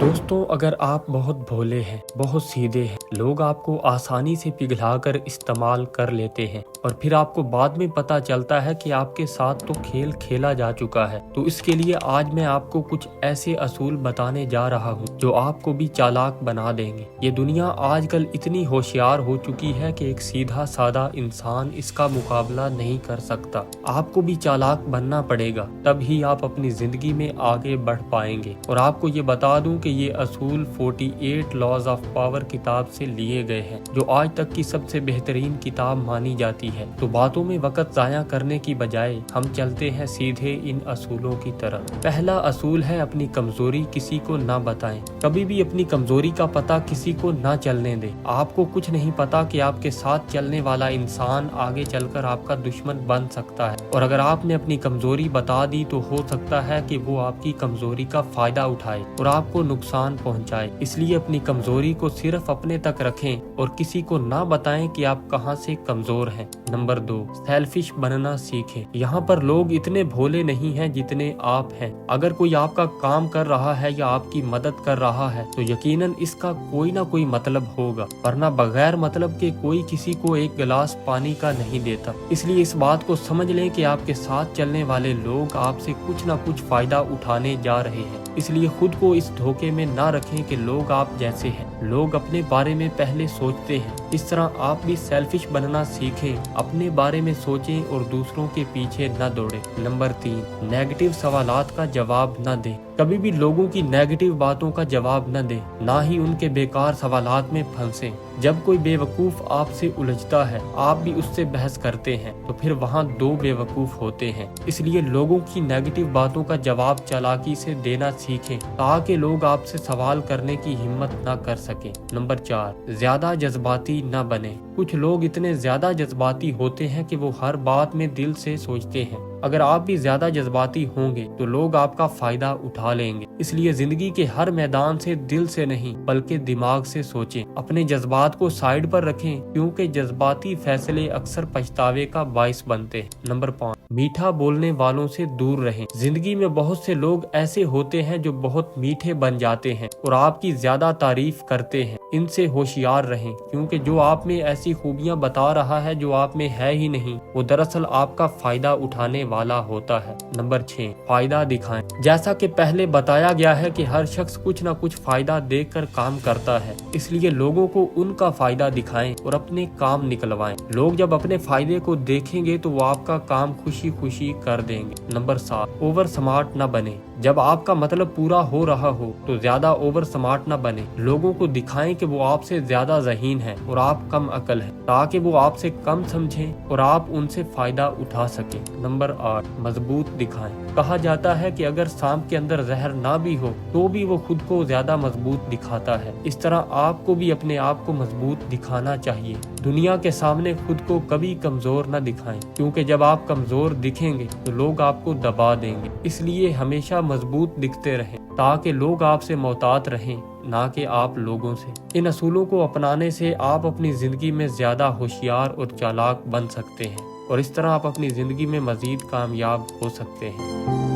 दोस्तों, अगर आप बहुत भोले हैं, बहुत सीधे हैं, लोग आपको आसानी से पिघला कर इस्तेमाल कर लेते हैं और फिर आपको बाद में पता चलता है कि आपके साथ तो खेल खेला जा चुका है। तो इसके लिए आज मैं आपको कुछ ऐसे असूल बताने जा रहा हूँ जो आपको भी चालाक बना देंगे। ये दुनिया आजकल इतनी होशियार हो चुकी है कि एक सीधा साधा इंसान इसका मुकाबला नहीं कर सकता। आपको भी चालाक बनना पड़ेगा, तभी आप अपनी जिंदगी में आगे बढ़ पाएंगे। और आपको ये बता दूं कि ये असूल 48 लॉज ऑफ पावर किताब से लिए गए हैं, जो आज तक की सबसे बेहतरीन किताब मानी जाती है। तो बातों में वक्त जाया करने की बजाय हम चलते हैं सीधे इन असूलों की तरफ। पहला असूल है अपनी कमजोरी किसी को ना बताएं। कभी भी अपनी कमजोरी का पता किसी को ना चलने दें। आपको कुछ नहीं पता कि आपके साथ चलने वाला इंसान आगे चलकर आपका दुश्मन बन सकता है, और अगर आपने अपनी कमजोरी बता दी तो हो सकता है कि वो आपकी कमजोरी का फायदा उठाए और आपको नुकसान पहुंचाए। इसलिए अपनी कमजोरी को सिर्फ अपने तक रखें और किसी को ना बताएं कि आप कहां से कमजोर हैं। नंबर 2, सेल्फिश बनना सीखें। यहाँ पर लोग इतने भोले नहीं हैं जितने आप हैं। अगर कोई आपका काम कर रहा है या आपकी मदद कर रहा है तो यकीनन इसका कोई ना कोई मतलब होगा, वरना बगैर मतलब के कोई किसी को एक गिलास पानी का नहीं देता। इसलिए इस बात को समझ लें कि आपके साथ चलने वाले लोग आपसे कुछ ना कुछ फायदा उठाने जा रहे हैं। इसलिए खुद को इस धोखे में ना रखें कि लोग आप जैसे हैं। लोग अपने बारे में पहले सोचते हैं, इस तरह आप भी सेल्फिश बनना सीखें। अपने बारे में सोचें और दूसरों के पीछे न दौड़ें। नंबर 3, नेगेटिव सवालात का जवाब न दें। कभी भी लोगों की नेगेटिव बातों का जवाब न दें, ना ही उनके बेकार सवालात में फंसें। जब कोई बेवकूफ आपसे उलझता है, आप भी उससे बहस करते हैं, तो फिर वहाँ दो बेवकूफ होते हैं। इसलिए लोगों की नेगेटिव बातों का जवाब चालाकी से देना सीखें, ताकि लोग आपसे सवाल करने की हिम्मत ना कर सकें। नंबर 4, ज्यादा जज्बाती न बने। कुछ लोग इतने ज्यादा जज्बाती होते हैं कि वो हर बात में दिल से सोचते हैं। अगर आप भी ज्यादा जज्बाती होंगे तो लोग आपका फायदा उठा लेंगे। इसलिए जिंदगी के हर मैदान से दिल से नहीं बल्कि दिमाग से सोचें। अपने जज्बात को साइड पर रखें, क्योंकि जज्बाती फैसले अक्सर पछतावे का बाइस बनते हैं। नंबर 5, मीठा बोलने वालों से दूर रहें। जिंदगी में बहुत से लोग ऐसे होते हैं जो बहुत मीठे बन जाते हैं और आपकी ज्यादा तारीफ करते हैं। इनसे होशियार रहें, क्योंकि जो आप में ऐसी खूबियां बता रहा है जो आप में है ही नहीं, वो दरअसल आपका फायदा उठाने वाला होता है। नंबर 6, फायदा दिखाएं। जैसा कि पहले बताया गया है कि हर शख्स कुछ ना कुछ फायदा देकर काम करता है, इसलिए लोगों को उनका फायदा दिखाएं और अपने काम निकलवाएं। लोग जब अपने फायदे को देखेंगे तो वो आपका काम खुशी खुशी कर देंगे। नंबर 7, ओवर स्मार्ट न बने। जब आपका मतलब पूरा हो रहा हो तो ज्यादा ओवर स्मार्ट न बने। लोगों को दिखाएं कि वो आपसे ज्यादा ज़हीन है और आप कम अकल है, ताकि वो आपसे कम समझें और आप उनसे फायदा उठा सकें। नंबर 8, मजबूत दिखाएं। कहा जाता है कि अगर सांप के अंदर जहर ना भी हो तो भी वो खुद को ज्यादा मजबूत दिखाता है। इस तरह आपको भी अपने आप को मजबूत दिखाना चाहिए। दुनिया के सामने खुद को कभी कमजोर न दिखाएं, क्योंकि जब आप कमजोर दिखेंगे तो लोग आपको दबा देंगे। इसलिए हमेशा मजबूत दिखते रहें, ताकि लोग आपसे मोहतात रहें, ना कि आप लोगों से। इन असूलों को अपनाने से आप अपनी जिंदगी में ज्यादा होशियार और चालाक बन सकते हैं, और इस तरह आप अपनी जिंदगी में मजीद कामयाब हो सकते हैं।